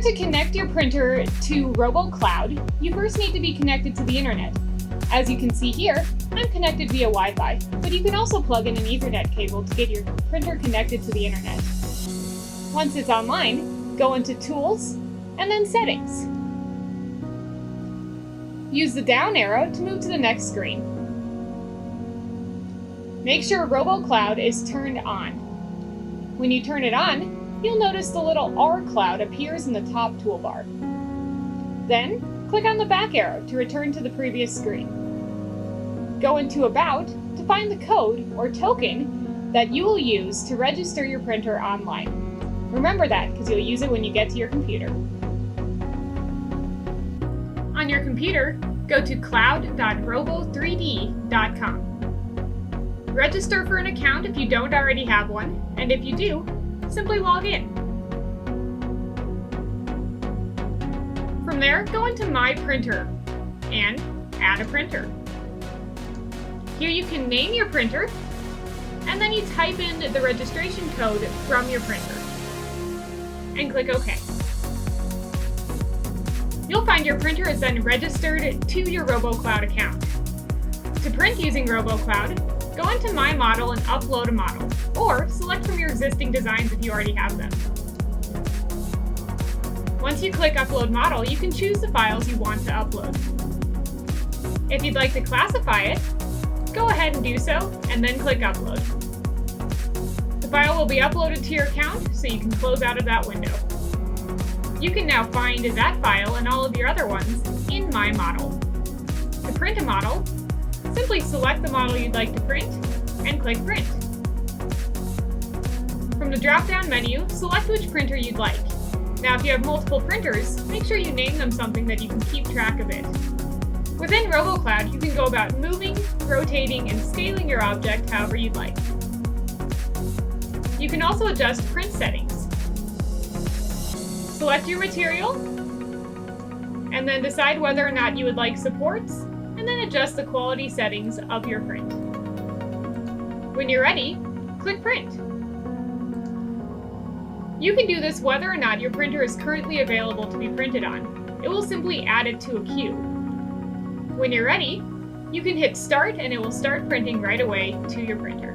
to connect your printer to RoboCloud, you first need to be connected to the internet. As you can see here, I'm connected via Wi-Fi, but you can also plug in an Ethernet cable to get your printer connected to the internet. Once it's online, go into Tools, and then Settings. Use the down arrow to move to the next screen. Make sure RoboCloud is turned on. When you turn it on, you'll notice the little R cloud appears in the top toolbar. Then, click on the back arrow to return to the previous screen. Go into About to find the code or token that you will use to register your printer online. Remember that because you'll use it when you get to your computer. On your computer, go to cloud.robo3d.com. Register for an account if you don't already have one, and if you do, simply log in. From there, go into My Printer and add a printer. Here you can name your printer, and then you type in the registration code from your printer, and click OK. You'll find your printer is then registered to your RoboCloud account. To print using RoboCloud, go into My Model and upload a model, or select from your existing designs if you already have them. Once you click Upload Model, you can choose the files you want to upload. If you'd like to classify it, go ahead and do so, and then click Upload. The file will be uploaded to your account, so you can close out of that window. You can now find that file and all of your other ones in My Model. To print a model, simply select the model you'd like to print and click Print. From the drop-down menu, select which printer you'd like. Now, if you have multiple printers, make sure you name them something that you can keep track of it. Within RoboCloud, you can go about moving, rotating, and scaling your object however you'd like. You can also adjust print settings. Select your material, and then decide whether or not you would like supports, and then adjust the quality settings of your print. When you're ready, click Print. You can do this whether or not your printer is currently available to be printed on. It will simply add it to a queue. When you're ready, you can hit Start and it will start printing right away to your printer.